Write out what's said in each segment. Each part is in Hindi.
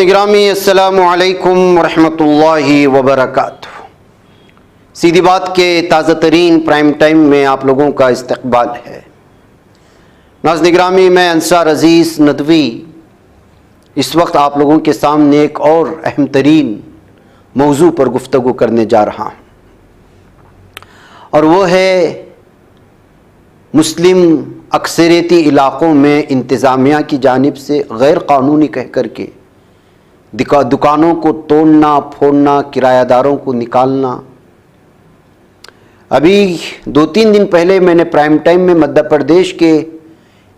नाज़रीन गिरामी अस्सलामु अलैकुम वरहमतुल्लाहि वबरकातुहू। सीधी बात के ताज़ा तरीन प्राइम टाइम में आप लोगों का इस्तकबाल है। नाज़रीन गिरामी, मैं अंसार अज़ीज़ नदवी इस वक्त आप लोगों के सामने एक और अहम तरीन मौजू पर गुफ्तगू करने जा रहा हूँ, और वो है मुस्लिम अक्सरियती इलाक़ों में इंतज़ामिया की जानिब से गैर क़ानूनी कह कर के दुकानों को तोड़ना फोड़ना, किरायादारों को निकालना। अभी 2-3 दिन पहले मैंने प्राइम टाइम में मध्य प्रदेश के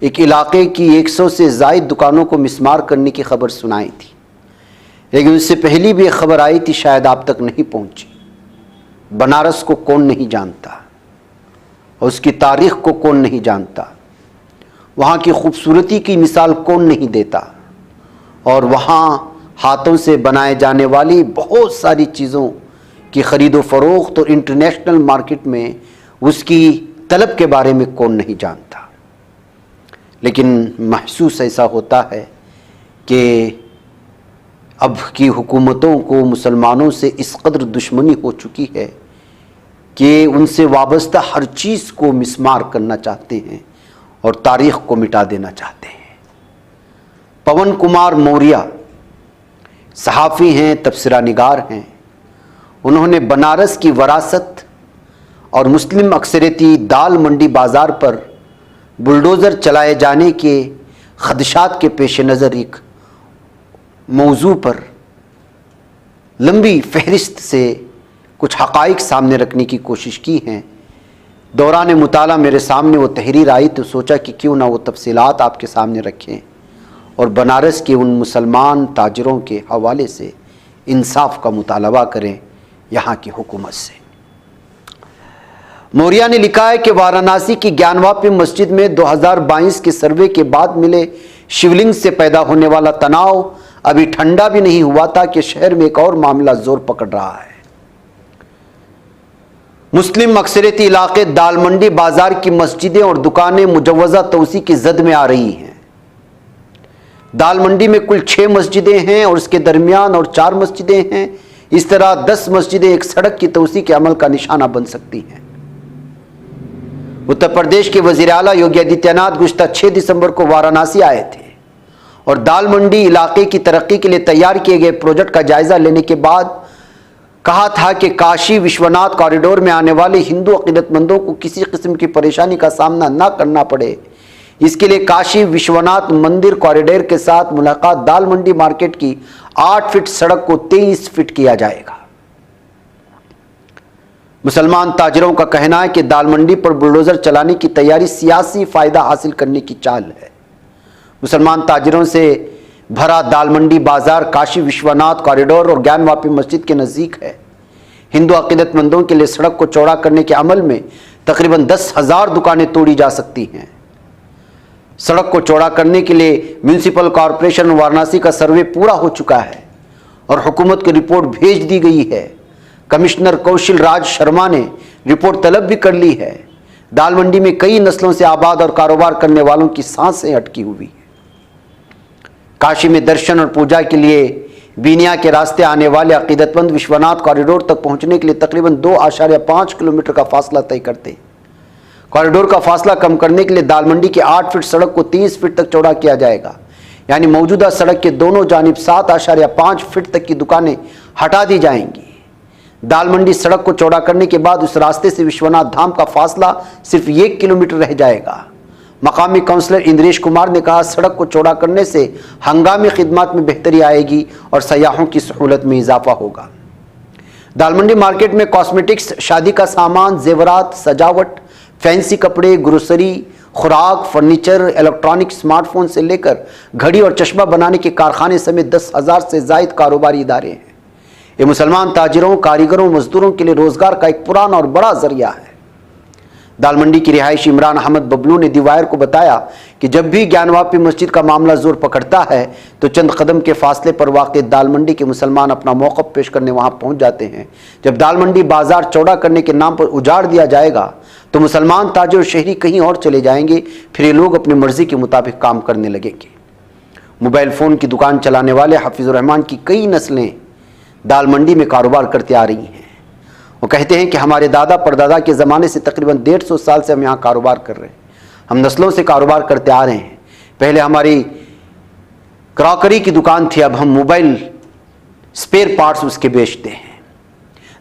एक इलाके की 100 से ज़ायद दुकानों को मिसमार करने की खबर सुनाई थी, लेकिन उससे पहले भी एक खबर आई थी, शायद आप तक नहीं पहुंची। बनारस को कौन नहीं जानता और उसकी तारीख़ को कौन नहीं जानता, वहाँ की खूबसूरती की मिसाल कौन नहीं देता, और वहाँ हाथों से बनाए जाने वाली बहुत सारी चीज़ों की ख़रीदो फ़रोख्त और इंटरनेशनल मार्केट में उसकी तलब के बारे में कौन नहीं जानता। लेकिन महसूस ऐसा होता है कि अब की हुकूमतों को मुसलमानों से इस कदर दुश्मनी हो चुकी है कि उनसे वाबस्ता हर चीज़ को मिसमार करना चाहते हैं और तारीख़ को मिटा देना चाहते हैं। पवन कुमार मौर्य सहाफ़ी हैं, तबसरा निगार हैं। उन्होंने बनारस की वरासत और मुस्लिम अक्सरियती दाल मंडी बाज़ार पर बुलडोज़र चलाए जाने के ख़दशात के पेश नज़र एक मौजू पर लंबी फहरिस्त से कुछ हक़ाइक़ सामने रखने की कोशिश की हैं। दौरान मुताला मेरे सामने वो तहरीर आई तो सोचा कि क्यों ना वो तफसीलात आपके सामने रखें और बनारस के उन मुसलमान ताजरों के हवाले से इंसाफ का मुतालबा करें यहाँ की हुकूमत से। मौर्या ने लिखा है कि वाराणसी की ज्ञानवापी मस्जिद में 2022 के सर्वे के बाद मिले शिवलिंग से पैदा होने वाला तनाव अभी ठंडा भी नहीं हुआ था कि शहर में एक और मामला जोर पकड़ रहा है। मुस्लिम अक्सरियती इलाके दाल मंडी बाजार की मस्जिदें और दुकानें मुजव्वज़ा तोसी की जद में आ रही हैं। दाल मंडी में कुल 6 मस्जिदें हैं और उसके दरमियान और 4 मस्जिदें हैं। इस तरह 10 मस्जिदें एक सड़क की तोसी के अमल का निशाना बन सकती हैं। उत्तर प्रदेश के वज़ीर आला योगी आदित्यनाथ गुज़िश्ता 6 दिसंबर को वाराणसी आए थे और दाल मंडी इलाके की तरक्की के लिए तैयार किए गए प्रोजेक्ट का जायजा लेने के बाद कहा था कि काशी विश्वनाथ कॉरिडोर में आने वाले हिंदू अकीदतमंदों को किसी किस्म की परेशानी का सामना न करना पड़े, इसके लिए काशी विश्वनाथ मंदिर कॉरिडोर के साथ मुलाकात दाल मंडी मार्केट की 8 फीट सड़क को 23 फीट किया जाएगा। मुसलमान ताजरों का कहना है कि दाल मंडी पर बुलडोजर चलाने की तैयारी सियासी फायदा हासिल करने की चाल है। मुसलमान ताजरों से भरा दाल मंडी बाजार काशी विश्वनाथ कॉरिडोर और ज्ञानवापी मस्जिद के नज़दीक है। हिंदू अकीदतमंदों के लिए सड़क को चौड़ा करने के अमल में तकरीबन 10,000 दुकानें तोड़ी जा सकती हैं। सड़क को चौड़ा करने के लिए म्यूनिसिपल कॉरपोरेशन वाराणसी का सर्वे पूरा हो चुका है और हुकूमत को रिपोर्ट भेज दी गई है। कमिश्नर कौशल राज शर्मा ने रिपोर्ट तलब भी कर ली है। दाल मंडी में कई नस्लों से आबाद और कारोबार करने वालों की सांसें अटकी हुई है। काशी में दर्शन और पूजा के लिए बीनिया के रास्ते आने वाले अकीदतमंद विश्वनाथ कॉरिडोर तक पहुंचने के लिए तकरीबन 2.5 किलोमीटर का फासला तय करते हैं। कॉरिडोर का फासला कम करने के लिए दाल मंडी की 8 फीट सड़क को 30 फीट तक चौड़ा किया जाएगा, यानी मौजूदा सड़क के दोनों जानिब 7.5 फीट तक की दुकानें हटा दी जाएंगी। दाल मंडी सड़क को चौड़ा करने के बाद उस रास्ते से विश्वनाथ धाम का फासला सिर्फ 1 किलोमीटर रह जाएगा। मकामी काउंसलर इंद्रेश कुमार ने कहा, सड़क को चौड़ा करने से हंगामी खिदमत में बेहतरी आएगी और सयाहों की सहूलत में इजाफा होगा। दाल मंडी मार्केट में कॉस्मेटिक्स, शादी का सामान, जेवरात, सजावट, फैंसी कपड़े, ग्रोसरी, खुराक, फर्नीचर, इलेक्ट्रॉनिक, स्मार्टफोन से लेकर घड़ी और चश्मा बनाने के कारखाने समेत 10,000 से ज़ायद कारोबारी इदारे हैं। ये मुसलमान ताजिरों, कारीगरों, मजदूरों के लिए रोज़गार का एक पुराना और बड़ा जरिया है। दाल मंडी की रिहायशी इमरान अहमद बबलू ने दीवायर को बताया कि जब भी ज्ञानवापी मस्जिद का मामला जोर पकड़ता है तो चंद कदम के फासले पर वाक़ दाल मंडी के मुसलमान अपना मौक़िफ़ पेश करने वहाँ पहुँच जाते हैं। जब दाल मंडी बाज़ार चौड़ा करने के नाम पर उजाड़ दिया जाएगा तो मुसलमान ताजिर और शहरी कहीं और चले जाएंगे, फिर ये लोग अपनी मर्ज़ी के मुताबिक काम करने लगेंगे। मोबाइल फ़ोन की दुकान चलाने वाले हफीज़ुर रहमान की कई नस्लें दाल मंडी में कारोबार करते आ रही हैं। वो कहते हैं कि हमारे दादा परदादा के ज़माने से तकरीबन 150 साल से हम यहाँ कारोबार कर रहे हैं। हम नस्लों से कारोबार करते आ रहे हैं। पहले हमारी क्रॉकरी की दुकान थी, अब हम मोबाइल स्पेयर पार्ट्स उसके बेचते हैं।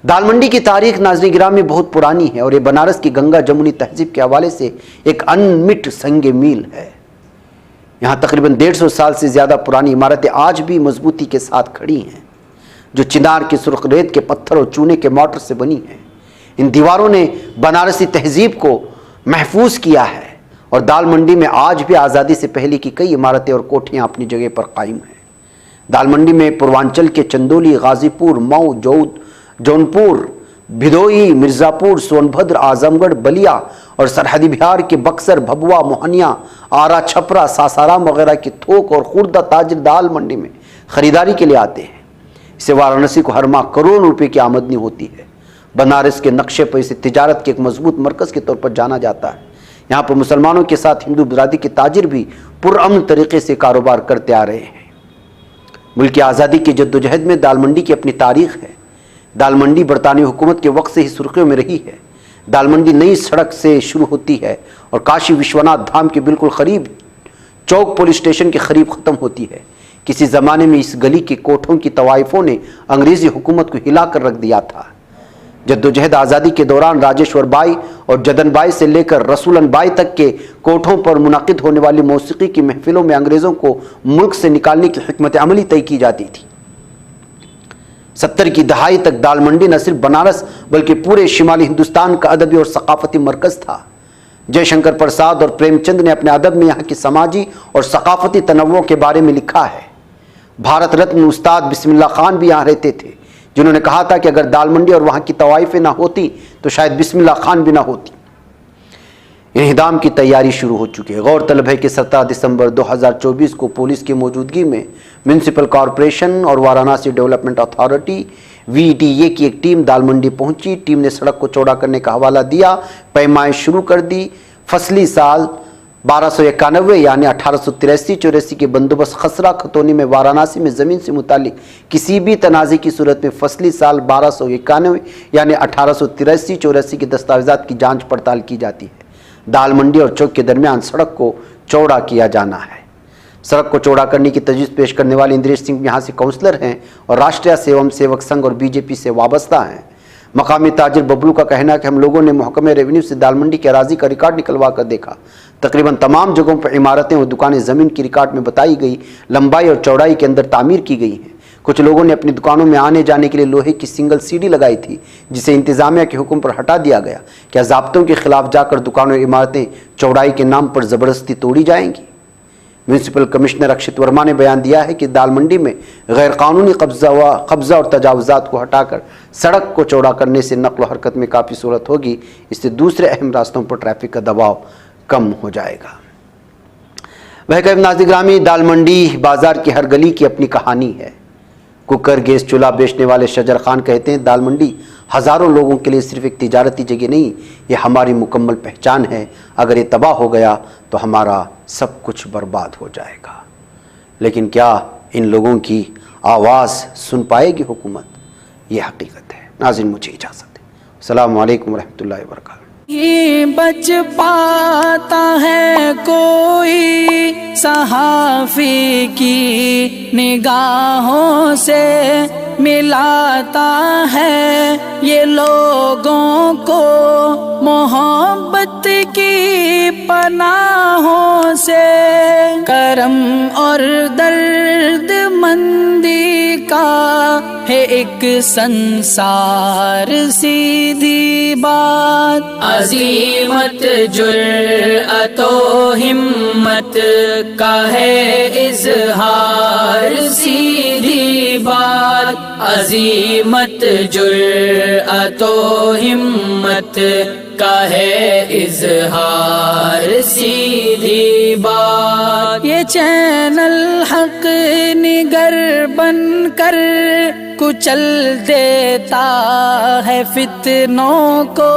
दाल मंडी की तारीख नाज़रीन गिरामी में बहुत पुरानी है और ये बनारस की गंगा जमुनी तहजीब के हवाले से एक अनमिट संग मील है। यहाँ तकरीबन 150 साल से ज़्यादा पुरानी इमारतें आज भी मजबूती के साथ खड़ी हैं, जो चिनार की सुर्ख रेत के पत्थर और चूने के मोटर से बनी हैं। इन दीवारों ने बनारसी तहजीब को महफूज किया है और दाल मंडी में आज भी आज़ादी से पहले की कई इमारतें और कोठियाँ अपनी जगह पर कायम हैं। दाल मंडी में पूर्वांचल के चंदौली, गाजीपुर, मऊ, जौनपुर, भिदोई, मिर्ज़ापुर, सोनभद्र, आजमगढ़, बलिया और सरहदी बिहार के बक्सर, भभुआ, मोहनिया, आरा, छपरा, सासाराम वगैरह के थोक और खुर्दा ताजिर दाल मंडी में ख़रीदारी के लिए आते हैं। इससे वाराणसी को हर माह करोड़ों रुपए की आमदनी होती है। बनारस के नक्शे पर इसे तिजारत के एक मजबूत मरकज़ के तौर पर जाना जाता है। यहाँ पर मुसलमानों के साथ हिंदू बिरादरी के ताजिर भी पुरअमन तरीके से कारोबार करते आ रहे हैं। मुल्क की आज़ादी की जद्दोजहद में दाल मंडी की अपनी तारीख है। दाल मंडी बरतानी हुकूमत के वक्त से ही सुर्खियों में रही है। दाल मंडी नई सड़क से शुरू होती है और काशी विश्वनाथ धाम के बिल्कुल करीब चौक पुलिस स्टेशन के करीब ख़त्म होती है। किसी ज़माने में इस गली के कोठों की तवाइफों ने अंग्रेज़ी हुकूमत को हिला कर रख दिया था। जद्दोजहद आज़ादी के दौरान राजेश्वर बाई और जदन बाई से लेकर रसूलन बाई तक के कोठों पर मुनाकिद होने वाली मौसीकी की महफिलों में अंग्रेज़ों को मुल्क से निकालने की हिकमत अमली तय की जाती थी। 70 की दहाई तक दाल मंडी न सिर्फ बनारस बल्कि पूरे शिमाली हिंदुस्तान का अदबी और सकाफती मरकज़ था। जयशंकर प्रसाद और प्रेमचंद ने अपने अदब में यहाँ की समाजी और सकाफती तनव्वुओं के बारे में लिखा है। भारत रत्न उस्ताद बिस्मिल्लाह खान भी यहाँ रहते थे, जिन्होंने कहा था कि अगर दाल मंडी और वहाँ की तवाइफें ना होती तो शायद बिस्मिल्लाह खान भी ना होती। इन्हिदाम की तैयारी शुरू हो चुकी है। गौरतलब है कि 17 दिसंबर 2024 को पुलिस की मौजूदगी में म्यूनसिपल कॉरपोरेशन और वाराणसी डेवलपमेंट अथॉरिटी VDA की एक टीम दाल मंडी पहुंची। टीम ने सड़क को चौड़ा करने का हवाला दिया, पैमाइश शुरू कर दी। फसली साल 1291 यानी 1883-84 के बंदोबस्त खसरा खतौनी में वाराणसी में ज़मीन से मुतालिक किसी भी तनाज़े की सूरत में फसली साल 1291 यानी 1883-84 के दस्तावेज़ात की जांच पड़ताल की जाती है। दाल मंडी और चौक के दरमियान सड़क को चौड़ा किया जाना है। सड़क को चौड़ा करने की तजवीज़ पेश करने वाले इंद्रेश सिंह यहाँ से काउंसलर हैं और राष्ट्रीय सेवम सेवक संघ और BJP से वाबस्ता हैं। मकामी ताजिर बबलू का कहना है कि हम लोगों ने महकमे रेवेन्यू से दाल मंडी के अराजी का रिकॉर्ड निकलवा कर देखा। तकरीबन तमाम जगहों पर इमारतें और दुकानें ज़मीन की रिकॉर्ड में बताई गई लंबाई और चौड़ाई के अंदर तामीर की गई हैं। कुछ लोगों ने अपनी दुकानों में आने जाने के लिए लोहे की सिंगल सीढ़ी लगाई थी, जिसे इंतज़ामिया के हुक्म पर हटा दिया गया। क्या ज़ाब्तों के खिलाफ जाकर दुकानों और इमारतें चौड़ाई के नाम पर ज़बरदस्ती तोड़ी जाएंगी? म्यूनसिपल कमिश्नर अक्षित वर्मा ने बयान दिया है कि दाल मंडी में गैरकानूनी कब्ज़ा और तजावुज़ात को हटाकर सड़क को चौड़ा करने से नक़्ल व हरकत में काफ़ी सहूलत होगी। इससे दूसरे अहम रास्तों पर ट्रैफिक का दबाव कम हो जाएगा। वह करीब नाज़रीन गिरामी, दाल मंडी बाज़ार की हर गली की अपनी कहानी है। कुकर गैस चूल्हा बेचने वाले शजर खान कहते हैं, दाल मंडी हज़ारों लोगों के लिए सिर्फ एक तिजारती जगह नहीं, ये हमारी मुकम्मल पहचान है। अगर ये तबाह हो गया तो हमारा सब कुछ बर्बाद हो जाएगा। लेकिन क्या इन लोगों की आवाज़ सुन पाएगी हुकूमत? ये हकीकत है। नाज़रीन, मुझे इजाज़त है। अस्सलामु अलैकुम रहमतुल्लाहि व बरकातहू। ये बच पाता है कोई सहाफ़ी की निगाहों से, मिलाता है ये लोगों को मोहब्बत की पनाहों से। करम और दर्दमंदी का है एक संसार सीधी बात। अज़ीमत जुर्अतो हिम्मत का है इज़हार सीधी बात। अज़ीमत जुर्अतो हिम्मत का है इज़हार सीधी बात। ये चैनल हक निगर बनकर कुचल देता है फितनों को।